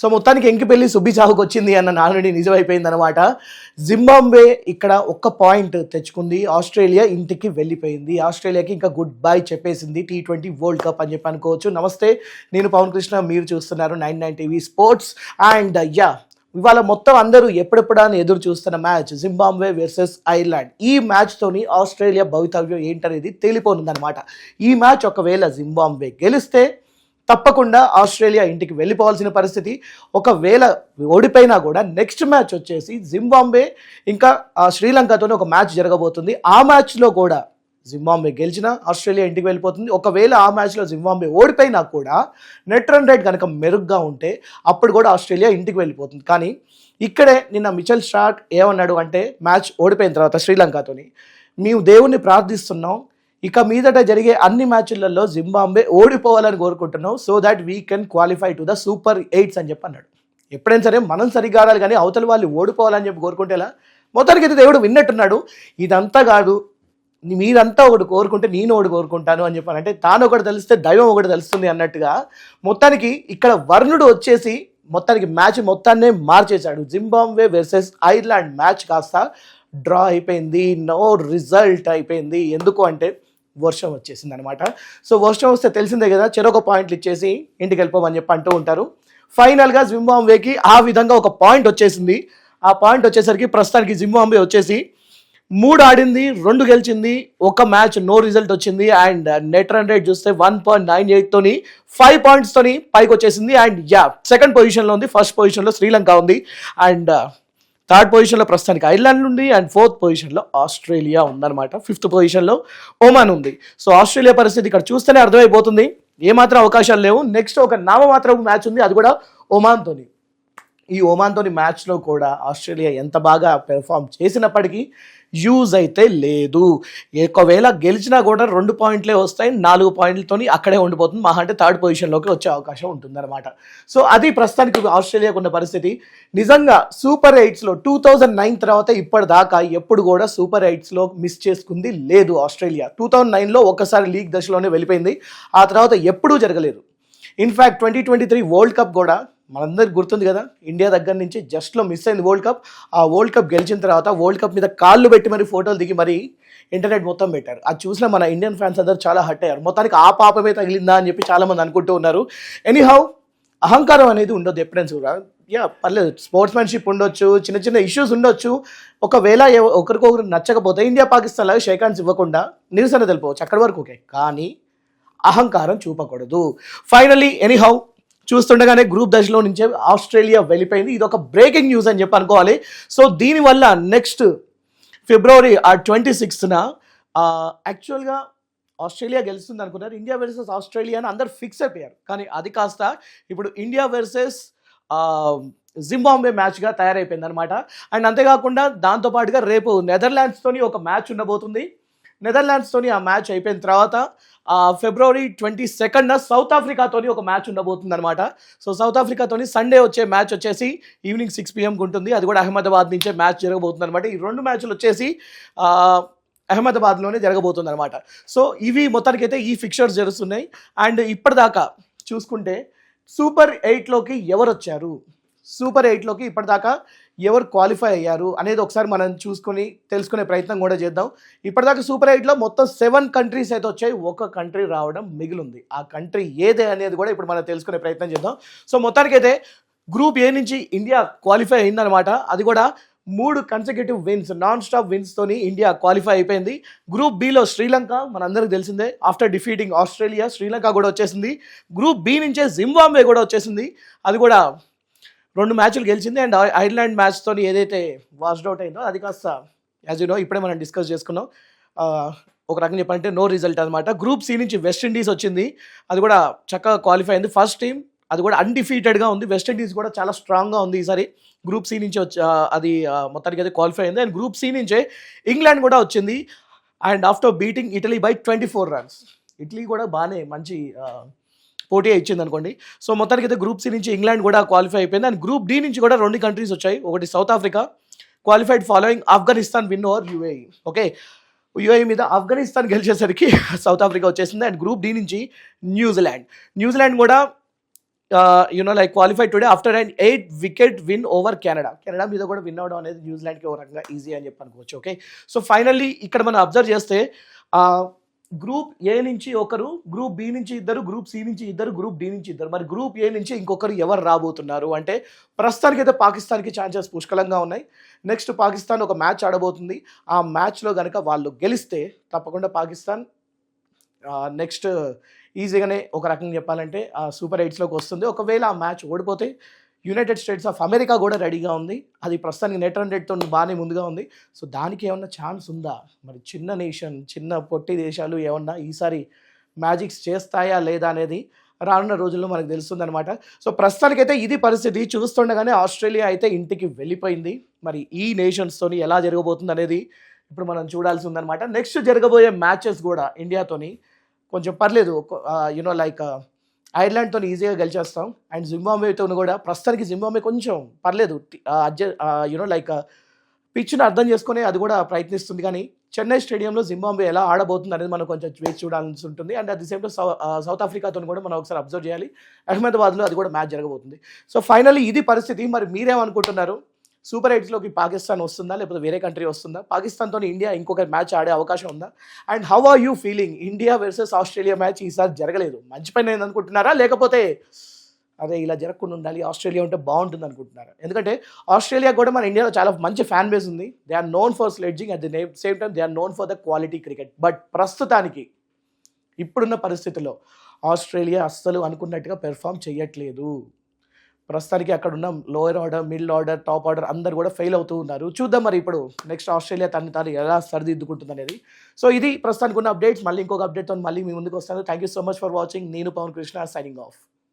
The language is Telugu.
సో మొత్తానికి ఎంకిపెళ్లి సుబ్బి చావుకు వచ్చింది అన్న నానుడి నిజమైపోయింది అనమాట. జింబాబ్వే ఇక్కడ ఒక్క పాయింట్ తెచ్చుకుంది, ఆస్ట్రేలియా ఇంటికి వెళ్ళిపోయింది. ఆస్ట్రేలియాకి ఇంకా గుడ్ బై చెప్పేసింది T20 వరల్డ్ కప్ అని చెప్పి అనుకోవచ్చు. నమస్తే, నేను పవన్ కృష్ణ, మీరు చూస్తున్నారు 99 టీవీ స్పోర్ట్స్. అండ్ ఇవాళ మొత్తం అందరూ ఎప్పుడెప్పుడా అని ఎదురు చూస్తున్న మ్యాచ్ జింబాబ్వే వర్సెస్ ఐర్లాండ్. ఈ మ్యాచ్తోని ఆస్ట్రేలియా భవితవ్యం ఏంటనేది తేలిపోనుందనమాట. ఈ మ్యాచ్ ఒకవేళ జింబాబ్వే గెలిస్తే తప్పకుండా ఆస్ట్రేలియా ఇంటికి వెళ్ళిపోవాల్సిన పరిస్థితి. ఒకవేళ ఓడిపోయినా కూడా నెక్స్ట్ మ్యాచ్ వచ్చేసి జింబాబ్వే ఇంకా శ్రీలంకతోనే ఒక మ్యాచ్ జరగబోతుంది. ఆ మ్యాచ్లో కూడా జింబాబ్వే గెలిచినా ఆస్ట్రేలియా ఇంటికి వెళ్ళిపోతుంది. ఒకవేళ ఆ మ్యాచ్లో జింబాబ్వే ఓడిపోయినా కూడా నెట్ రన్ రేట్ కనుక మెరుగ్గా ఉంటే అప్పుడు కూడా ఆస్ట్రేలియా ఇంటికి వెళ్ళిపోతుంది. కానీ ఇక్కడే నిన్న మిచెల్ స్టార్క్ ఏమన్నాడు అంటే, మ్యాచ్ ఓడిపోయిన తర్వాత శ్రీలంకతోని మేము దేవుణ్ణి ప్రార్థిస్తున్నాం, ఇక మీదట జరిగే అన్ని మ్యాచ్లలో జింబాబ్వే ఓడిపోవాలని కోరుకుంటున్నాం, so that we can qualify to the super 8 అని చెప్పి అన్నాడు. ఎప్పుడైనా సరే మనం సరిగ్గా ఆడాలి, కానీ అవతల వాళ్ళు ఓడిపోవాలని చెప్పి కోరుకుంటేలా. మొత్తానికి అయితే దేవుడు విన్నట్టున్నాడు. ఇదంతా కాదు, మీరంతా ఒకటి కోరుకుంటే నేను ఒకటి కోరుకుంటాను అని చెప్పాను. అంటే తాను ఒకటి తెలిస్తే దైవం ఒకటి తెలుస్తుంది అన్నట్టుగా మొత్తానికి ఇక్కడ వర్ణుడు వచ్చేసి మొత్తానికి మ్యాచ్ మొత్తాన్నే మార్చేశాడు. జింబాబ్వే వర్సెస్ ఐర్లాండ్ మ్యాచ్ కాస్త డ్రా అయిపోయింది, నో రిజల్ట్ అయిపోయింది. ఎందుకు అంటే వర్షం వచ్చేసింది అనమాట. సో వర్షం వస్తే తెలిసిందే కదా, చెరొక పాయింట్లు ఇచ్చేసి ఇంటికి వెళ్ళిపోమని చెప్పి అంటూ ఉంటారు. ఫైనల్గా జింబాబ్వేకి ఆ విధంగా ఒక పాయింట్ వచ్చేసింది. ఆ పాయింట్ వచ్చేసరికి ప్రస్తుతానికి జింబాబ్వే వచ్చేసి 3 ఆడింది, 2 గెలిచింది, ఒక మ్యాచ్ నో రిజల్ట్ వచ్చింది. అండ్ నెట్ రన్ రేట్ చూస్తే 1.98 తోని 5 పాయింట్స్ తోని పైకి వచ్చేసింది. అండ్ సెకండ్ పొజిషన్లో ఉంది. ఫస్ట్ పొజిషన్లో శ్రీలంక ఉంది. అండ్ థర్డ్ పొజిషన్లో ప్రస్తుతానికి ఐర్లాండ్ ఉంది. అండ్ ఫోర్త్ పొజిషన్లో ఆస్ట్రేలియా ఉందన్నమాట. ఫిఫ్త్ పొజిషన్లో ఒమాన్ ఉంది. సో ఆస్ట్రేలియా పరిస్థితి ఇక్కడ చూస్తేనే అర్థమైపోతుంది, ఏమాత్రం అవకాశాలు లేవు. నెక్స్ట్ ఒక నామమాత్రం మ్యాచ్ ఉంది, అది కూడా ఒమాన్తోని. ఈ ఒమాన్తోని మ్యాచ్లో కూడా ఆస్ట్రేలియా ఎంత బాగా పెర్ఫామ్ చేసినప్పటికీ యూజ్ అయితే లేదు. ఒకవేళ గెలిచినా కూడా 2 పాయింట్లే వస్తాయి, 4 పాయింట్లతోని అక్కడే ఉండిపోతుంది. మహా అంటే థర్డ్ పొజిషన్లోకి వచ్చే అవకాశం ఉంటుందన్నమాట. సో అది ప్రస్తుతానికి ఆస్ట్రేలియాకు ఉన్న పరిస్థితి. నిజంగా సూపర్ 8స్లో 2009 తర్వాత ఇప్పటిదాకా ఎప్పుడు కూడా సూపర్ 8స్లో మిస్ చేసుకుంది లేదు ఆస్ట్రేలియా. 2009లో ఒక్కసారి లీగ్ దశలోనే వెళ్ళిపోయింది, ఆ తర్వాత ఎప్పుడూ జరగలేదు. ఇన్ఫ్యాక్ట్ 2023 వరల్డ్ కప్ కూడా మనందరికి గుర్తుంది కదా, ఇండియా దగ్గర నుంచి జస్ట్లో మిస్ అయింది వరల్డ్ కప్. ఆ వరల్డ్ కప్ గెలిచిన తర్వాత వరల్డ్ కప్ మీద కాళ్ళు పెట్టి మరి ఫోటోలు దిగి మరి ఇంటర్నెట్ మొత్తం పెట్టారు. అది చూసిన మన ఇండియన్ ఫ్యాన్స్ అందరూ చాలా హర్ట్ అయ్యారు. మొత్తానికి ఆ పాపమే తగిలిందా అని చెప్పి చాలామంది అనుకుంటూ ఉన్నారు. ఎనీహౌ, అహంకారం అనేది ఉండొద్దు ఎప్పుడైనా కూడా. పర్లేదు, స్పోర్ట్స్ మ్యాన్షిప్ ఉండొచ్చు, చిన్న చిన్న ఇష్యూస్ ఉండొచ్చు. ఒకవేళ ఒకరికొకరు నచ్చకపోతే ఇండియా పాకిస్తాన్ లాగా షేక్ హ్యాండ్స్ ఇవ్వకుండా నిరసన తెలిపవచ్చు, అక్కడి వరకు ఓకే, కానీ అహంకారం చూపకూడదు. ఫైనలీ ఎనీహౌ చూస్తుండగానే గ్రూప్ దశలో నుంచే ఆస్ట్రేలియా వెళ్ళిపోయింది. ఇది ఒక బ్రేకింగ్ న్యూస్ అని చెప్పి అనుకోవాలి. సో దీనివల్ల నెక్స్ట్ ఫిబ్రవరి 26న యాక్చువల్గా ఆస్ట్రేలియా గెలుస్తుంది అనుకున్నారు. ఇండియా వర్సెస్ ఆస్ట్రేలియా అని అందరు ఫిక్స్ అయిపోయారు. కానీ అది కాస్త ఇప్పుడు ఇండియా వర్సెస్ జింబాబ్వే మ్యాచ్గా తయారైపోయింది అనమాట. అండ్ అంతేకాకుండా దాంతోపాటుగా రేపు నెదర్లాండ్స్తోని ఒక మ్యాచ్ ఉండబోతుంది. నెదర్లాండ్స్తోని ఆ మ్యాచ్ అయిపోయిన తర్వాత ఫిబ్రవరి 22న సౌత్ ఆఫ్రికాతోని ఒక మ్యాచ్ ఉండబోతుంది అనమాట. సో సౌత్ ఆఫ్రికాతోని సండే వచ్చే మ్యాచ్ వచ్చేసి ఈవినింగ్ 6 PM ఉంటుంది. అది కూడా అహ్మదాబాద్ నుంచే మ్యాచ్ జరగబోతుంది అనమాట. ఈ 2 మ్యాచ్లు వచ్చేసి అహ్మదాబాద్లోనే జరగబోతుంది అనమాట. సో ఇవి మొత్తానికైతే ఈ ఫిక్చర్స్ జరుగుతున్నాయి. అండ్ ఇప్పటిదాకా చూసుకుంటే సూపర్ 8లోకి ఎవరు వచ్చారు, సూపర్ 8లోకి ఇప్పటిదాకా ఎవరు క్వాలిఫై అయ్యారు అనేది ఒకసారి మనం చూసుకొని తెలుసుకునే ప్రయత్నం కూడా చేద్దాం. ఇప్పటిదాకా సూపర్ 8లో మొత్తం 7 కంట్రీస్ అయితే వచ్చాయి, ఒక కంట్రీ రావడం మిగిలింది. ఆ కంట్రీ ఏదే అనేది కూడా ఇప్పుడు మనం తెలుసుకునే ప్రయత్నం చేద్దాం. సో మొత్తానికైతే గ్రూప్ ఏ నుంచి ఇండియా క్వాలిఫై అయిందనమాట. అది కూడా 3 కన్సెక్యూటివ్ విన్స్, నాన్ స్టాప్ విన్స్తోని ఇండియా క్వాలిఫై అయిపోయింది. గ్రూప్ బిలో శ్రీలంక మనందరికి తెలిసిందే, ఆఫ్టర్ డిఫీటింగ్ ఆస్ట్రేలియా శ్రీలంక కూడా వచ్చేసింది. గ్రూప్ బి నుంచే జింబాబ్వే కూడా వచ్చేసింది, అది కూడా 2 మ్యాచ్లు గెలిచింది. అండ్ ఐర్లాండ్ మ్యాచ్తో ఏదైతే వాష్డ్ అవుట్ అయిందో అది కాస్త యాజ్ యూ నో ఇప్పుడే మనం డిస్కస్ చేసుకున్నాం. ఒక రకంగా చెప్పాలంటే నో రిజల్ట్ అనమాట. గ్రూప్ సి నుంచి వెస్టిండీస్ వచ్చింది, అది కూడా చక్కగా క్వాలిఫై అయింది. ఫస్ట్ టీం అది కూడా అన్డిఫీటెడ్గా ఉంది. వెస్టిండీస్ కూడా చాలా స్ట్రాంగ్గా ఉంది ఈసారి. గ్రూప్ సి నుంచి అది మొత్తానికి అయితే క్వాలిఫై అయింది. అండ్ గ్రూప్ సి నుంచే ఇంగ్లాండ్ కూడా వచ్చింది. And after beating Italy by 24 runs, Italy కూడా బాగానే మంచి పోటీ ఇచ్చింది అనుకోండి. సో మొత్తానికి అయితే గ్రూప్ సి నుంచి ఇంగ్లాండ్ కూడా క్వాలిఫై అయిపోయింది. అండ్ గ్రూప్ డి నుంచి కూడా 2 కంట్రీస్ వచ్చాయి. ఒకటి south Africa qualified following Afghanistan win over UAE. Okay, UAE మీద ఆఫ్ఘనిస్తాన్ గెలిచేసరికి సౌత్ ఆఫ్రికా వచ్చేసింది. అండ్ గ్రూప్ డి నుంచి న్యూజిలాండ్ కూడా you know like qualified today after and 8 wicket win over Canada మీద కూడా విన్ అవడం అనేది న్యూజిలాండ్కి ఒక రకంగా ఈజీ అని చెప్పి అనుకోవచ్చు. ఓకే, సో ఫైనల్లీ ఇక్కడ మనం అబ్జర్వ్ చేస్తే గ్రూప్ ఏ నుంచి ఒకరు, గ్రూప్ బి నుంచి ఇద్దరు, గ్రూప్ సి నుంచి ఇద్దరు, గ్రూప్ డి నుంచి ఇద్దరు, మరి గ్రూప్ ఏ నుంచి ఇంకొకరు ఎవరు రాబోతున్నారు అంటే ప్రస్తుతానికి అయితే పాకిస్తాన్కి ఛాన్సెస్ పుష్కలంగా ఉన్నాయి. నెక్స్ట్ పాకిస్తాన్ ఒక మ్యాచ్ ఆడబోతుంది. ఆ మ్యాచ్లో కనుక వాళ్ళు గెలిస్తే తప్పకుండా పాకిస్తాన్ నెక్స్ట్ ఈజీగానే ఒక రకంగా చెప్పాలంటే సూపర్ ఎయిట్స్లోకి వస్తుంది. ఒకవేళ ఆ మ్యాచ్ ఓడిపోతే యునైటెడ్ స్టేట్స్ ఆఫ్ అమెరికా కూడా రెడీగా ఉంది. అది ప్రస్తుతానికి నెట్ రన్ రేట్తో బాగానే ముందుగా ఉంది. సో దానికి ఏమన్నా ఛాన్స్ ఉందా? మరి చిన్న నేషన్, చిన్న పొట్టి దేశాలు ఏమన్నా ఈసారి మ్యాజిక్స్ చేస్తాయా లేదా అనేది రానున్న రోజుల్లో మనకు తెలుస్తుంది అనమాట. సో ప్రస్తుతానికైతే ఇది పరిస్థితి. చూస్తుండగానే ఆస్ట్రేలియా అయితే ఇంటికి వెళ్ళిపోయింది. మరి ఈ నేషన్స్తోని ఎలా జరగబోతుంది అనేది ఇప్పుడు మనం చూడాల్సి ఉందన్నమాట. నెక్స్ట్ జరగబోయే మ్యాచెస్ కూడా ఇండియాతోని కొంచెం పర్లేదు, యునో లైక్ ఐర్లాండ్తో ఈజీగా గెలిచేస్తాం. అండ్ జింబాబ్వేతో కూడా ప్రస్తుతానికి జింబాబ్వే కొంచెం పర్లేదు, యునో లైక్ పిచ్ని అర్థం చేసుకుని అది కూడా ప్రయత్నిస్తుంది. కానీ చెన్నై స్టేడియంలో జింబాబ్వే ఎలా ఆడబోతుంది అనేది మనం కొంచెం వేచి చూడాల్సి ఉంటుంది. And at the same time South ఆఫ్రికాతో కూడా మనం ఒకసారి అబ్జర్వ్ చేయాలి. అహ్మదాబాద్లో అది కూడా మ్యాచ్ జరగబోతుంది. సో ఫైనల్లీ ఇది పరిస్థితి. మరి మీరేమనుకుంటున్నారు? సూపర్ ఎయిట్స్లోకి పాకిస్తాన్ వస్తుందా లేకపోతే వేరే కంట్రీ వస్తుందా? పాకిస్తాన్తో ఇండియా ఇంకొక మ్యాచ్ ఆడే అవకాశం ఉందా? And how are you feeling? India versus Australia match ఈసారి జరగలేదు, మంచి పని అయింది అనుకుంటున్నారా? లేకపోతే అదే ఇలా జరగకుండా ఉండాలి, ఆస్ట్రేలియా ఉంటే బాగుంటుంది అనుకుంటున్నారా? ఎందుకంటే ఆస్ట్రేలియా కూడా మన ఇండియాలో చాలా మంచి ఫ్యాన్ బేస్ ఉంది. They are known for sledging, at the same time they are known for the quality cricket. But ప్రస్తుతానికి ఇప్పుడున్న పరిస్థితుల్లో ఆస్ట్రేలియా అస్సలు అనుకున్నట్టుగా పెర్ఫామ్ చేయట్లేదు. ప్రస్తుతానికి అక్కడ ఉన్న lower order, middle order, top order అందరు కూడా ఫెయిల్ అవుతూ ఉన్నారు. చూద్దాం మరి ఇప్పుడు నెక్స్ట్ ఆస్ట్రేలియా తను ఎలా సరిదిద్దుకుంటుంది అనేది. సో ఇది ప్రస్తుతానికి ఉన్న అప్డేట్స్. మళ్ళీ ఇంకొక అప్డేట్తో మళ్ళీ మీ ముందుకు వస్తాను. Thank you so much for watching. నేను పవన్ కృష్ణ, సైనింగ్ ఆఫ్.